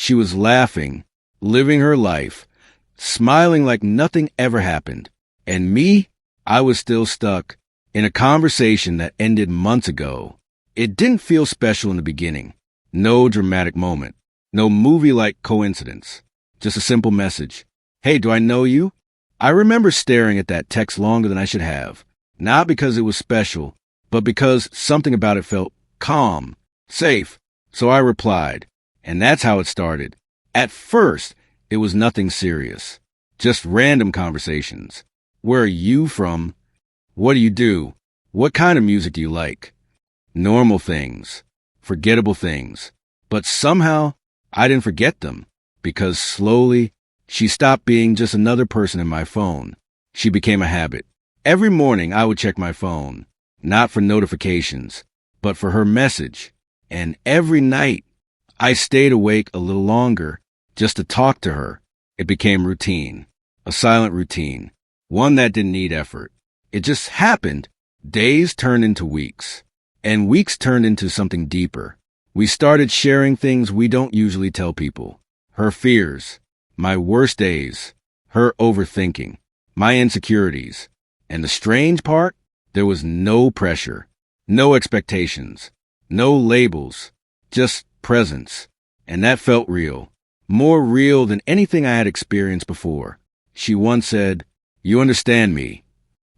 She was laughing, living her life, smiling like nothing ever happened. And me, I was still stuck in a conversation that ended months ago. It didn't feel special in the beginning. No dramatic moment. No movie-like coincidence. Just a simple message. Hey, do I know you? I remember staring at that text longer than I should have. Not because it was special, but because something about it felt calm, safe. So I replied. And that's how it started. At first, it was nothing serious. Just random conversations. Where are you from? What do you do? What kind of music do you like? Normal things. Forgettable things. But somehow, I didn't forget them. Because slowly, she stopped being just another person in my phone. She became a habit. Every morning, I would check my phone. Not for notifications, but for her message. And every night, I stayed awake a little longer just to talk to her. It became routine. A silent routine. One that didn't need effort. It just happened. Days turned into weeks. And weeks turned into something deeper. We started sharing things we don't usually tell people. Her fears, my worst days, her overthinking, my insecurities. And the strange part, there was no pressure, no expectations, no labels, just presence. And that felt real, more real than anything I had experienced before. She once said, "You understand me."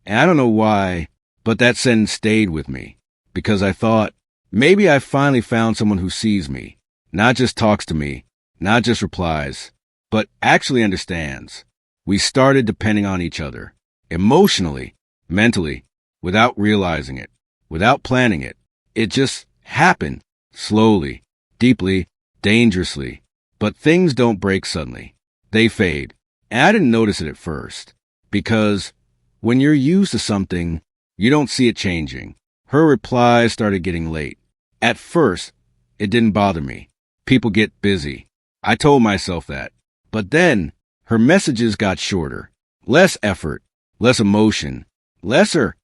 And I don't know why, but that sentence stayed with me. Because I thought, maybe I finally found someone who sees me, not just talks to me, not just replies, but actually understands. We started depending on each other, emotionally, mentally, without realizing it, without planning it. It just happened, slowly, deeply, dangerously. But things don't break suddenly. They fade. And I didn't notice it at first, because when you're used to something, you don't see it changing. Her replies started getting late. At first, it didn't bother me. People get busy. I told myself that. But then, her messages got shorter. Less effort. Less emotion. Lesser.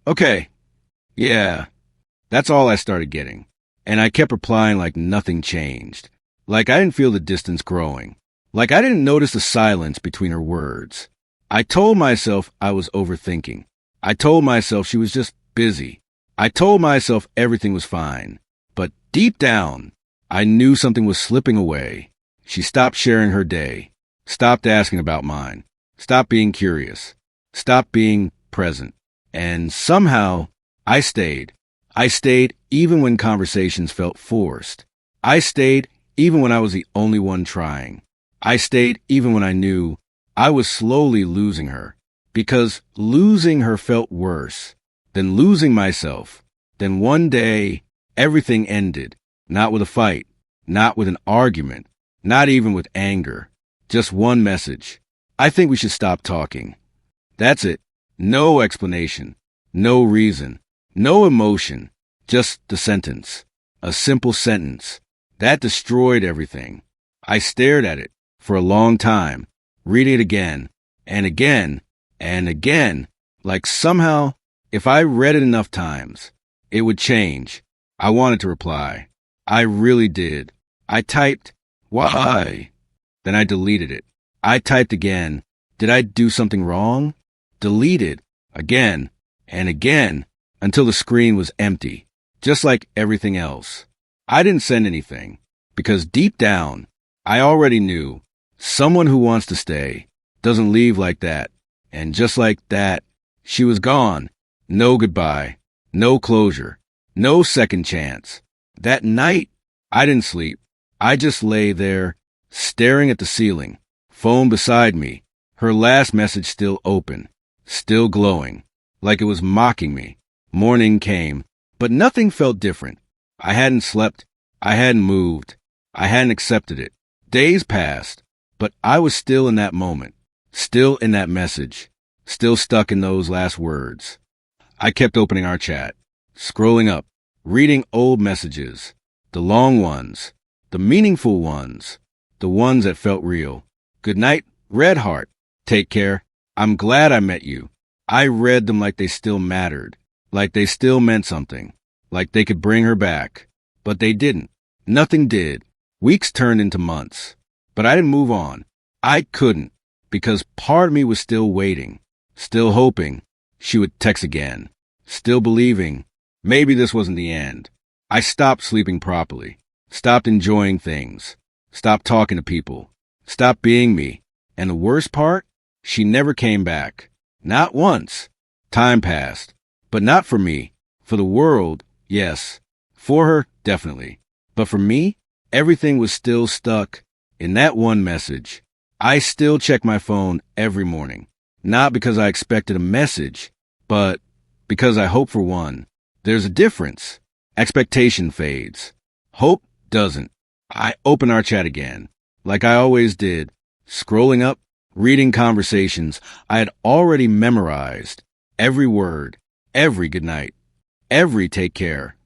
Okay. Yeah. That's all I started getting. And I kept replying like nothing changed. Like I didn't feel the distance growing. Like I didn't notice the silence between her words. I told myself I was overthinking. I told myself she was just busy. I told myself everything was fine. But deep down, I knew something was slipping away. She stopped sharing her day. Stopped asking about mine. Stopped being curious. Stopped being present. And somehow, I stayed. I stayed even when conversations felt forced. I stayed even when I was the only one trying. I stayed even when I knew I was slowly losing her. Because losing her felt worse than losing myself. Then one day, everything ended. Not with a fight. Not with an argument. Not even with anger. Just one message. I think we should stop talking. That's it. No explanation. No reason. No emotion. Just the sentence. A simple sentence. That destroyed everything. I stared at it for a long time, reading it again and again and again, like somehow, if I read it enough times, it would change. I wanted to reply. I really did. I typed, "Why?" Then I deleted it. I typed again. Did I do something wrong? Deleted. Again and again until the screen was empty, just like everything else. I didn't send anything because deep down, I already knew someone who wants to stay doesn't leave like that. And just like that, she was gone. No goodbye. No closure. No second chance. That night, I didn't sleep. I just lay there, staring at the ceiling, phone beside me, her last message still open, still glowing, like it was mocking me. Morning came, but nothing felt different. I hadn't slept. I hadn't moved. I hadn't accepted it. Days passed, but I was still in that moment, still in that message, still stuck in those last words. I kept opening our chat, scrolling up, reading old messages, the long ones, the meaningful ones, the ones that felt real. Good night, Red Heart. Take care. I'm glad I met you. I read them like they still mattered, like they still meant something, like they could bring her back. But they didn't. Nothing did. Weeks turned into months. But I didn't move on. I couldn't, because part of me was still waiting, still hoping she would text again, still believing maybe this wasn't the end. I stopped sleeping properly, stopped enjoying things, stopped talking to people, stopped being me. And the worst part? She never came back. Not once. Time passed. But not for me. For the world, yes. For her, definitely. But for me, everything was still stuck in that one message. I still check my phone every morning. Not because I expected a message, but because I hope for one. There's a difference. Expectation fades. Hope doesn't. I open our chat again, like I always did, scrolling up, reading conversations I had already memorized. Every word, every goodnight, every take care.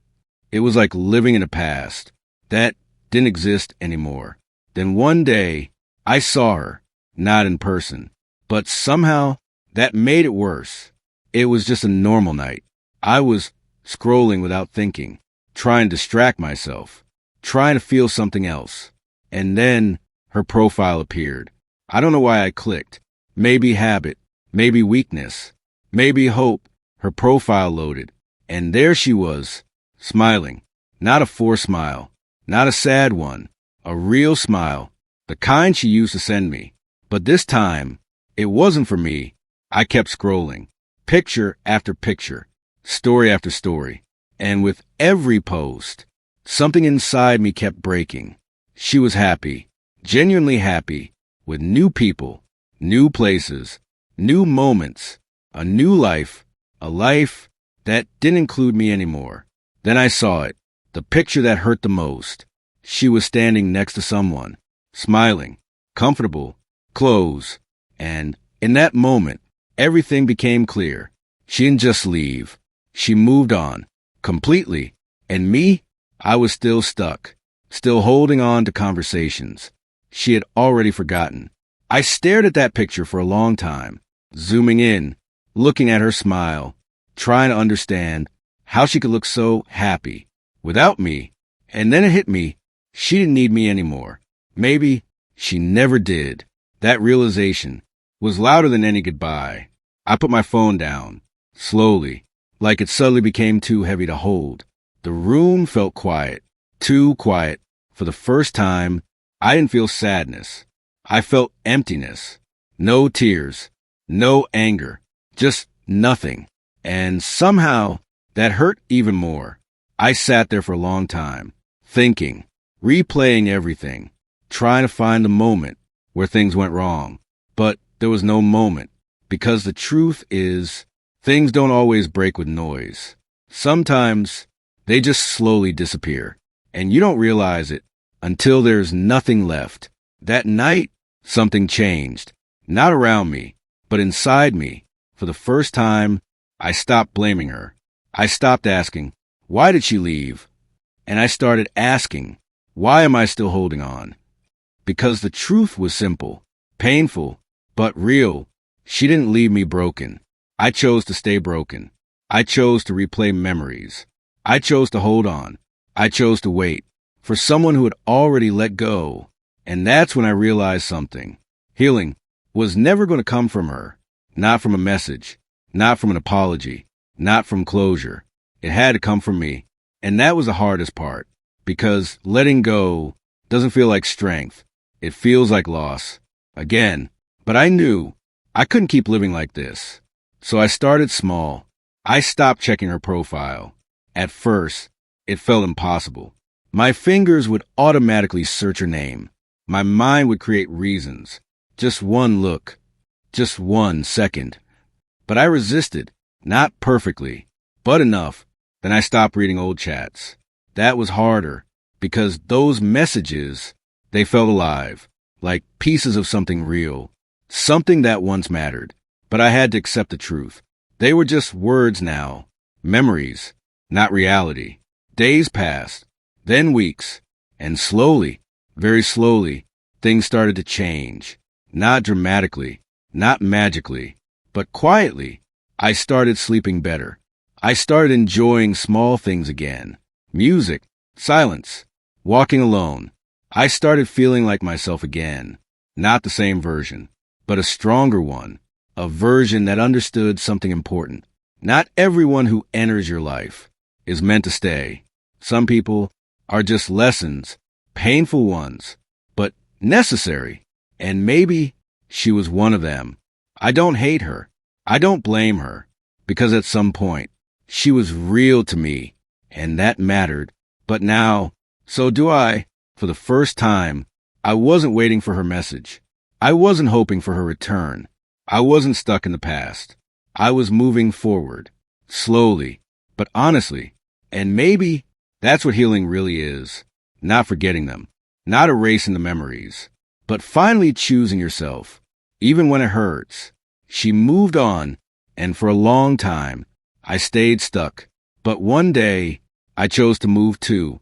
It was like living in a past that didn't exist anymore. Then one day, I saw her, not in person, but somehow that made it worse. It was just a normal night. I was scrolling without thinking, trying to distract myself, trying to feel something else. And then her profile appeared. I don't know why I clicked. Maybe habit, maybe weakness, maybe hope. Her profile loaded, and there she was, smiling. Not a forced smile, not a sad one, a real smile, the kind she used to send me. But this time, it wasn't for me. I kept scrolling, picture after picture, story after story, and with every post, something inside me kept breaking. She was happy, genuinely happy, with new people, new places, new moments, a new life, a life that didn't include me anymore. Then I saw it, the picture that hurt the most. She was standing next to someone, smiling, comfortable, close, and in that moment, everything became clear. She didn't just leave. She moved on, completely. And me, I was still stuck, still holding on to conversations she had already forgotten. I stared at that picture for a long time, zooming in, looking at her smile, trying to understand how she could look so happy without me. And then it hit me. She didn't need me anymore. Maybe she never did. That realization was louder than any goodbye. I put my phone down, slowly, like it suddenly became too heavy to hold. The room felt quiet, too quiet. For the first time, I didn't feel sadness. I felt emptiness. No tears, no anger, just nothing. And somehow, that hurt even more. I sat there for a long time, thinking, replaying everything, trying to find the moment where things went wrong. But there was no moment, because the truth is, things don't always break with noise. Sometimes, they just slowly disappear, and you don't realize it until there's nothing left. That night, something changed. Not around me, but inside me. For the first time, I stopped blaming her. I stopped asking, why did she leave? And I started asking, why am I still holding on? Because the truth was simple, painful, but real. She didn't leave me broken. I chose to stay broken. I chose to replay memories. I chose to hold on. I chose to wait for someone who had already let go. And that's when I realized something. Healing was never going to come from her. Not from a message. Not from an apology. Not from closure. It had to come from me. And that was the hardest part. Because letting go doesn't feel like strength. It feels like loss. Again. But I knew I couldn't keep living like this. So I started small. I stopped checking her profile. At first, it felt impossible. My fingers would automatically search her name. My mind would create reasons. Just one look. Just 1 second. But I resisted. Not perfectly, but enough. Then I stopped reading old chats. That was harder, because those messages, they felt alive, like pieces of something real. Something that once mattered. But I had to accept the truth. They were just words now. Memories. Not reality. Days passed, then weeks, and slowly, very slowly, things started to change. Not dramatically, not magically, but quietly. I started sleeping better. I started enjoying small things again. Music, silence, walking alone, I started feeling like myself again. Not the same version, but a stronger one. A version that understood something important. Not everyone who enters your life is meant to stay. Some people are just lessons, painful ones, but necessary. And maybe she was one of them. I don't hate her. I don't blame her, because at some point, she was real to me, and that mattered. But now, so do I. For the first time, I wasn't waiting for her message. I wasn't hoping for her return. I wasn't stuck in the past. I was moving forward, slowly, but honestly. And maybe that's what healing really is. Not forgetting them, not erasing the memories, but finally choosing yourself, even when it hurts. She moved on, and for a long time, I stayed stuck. But one day, I chose to move too.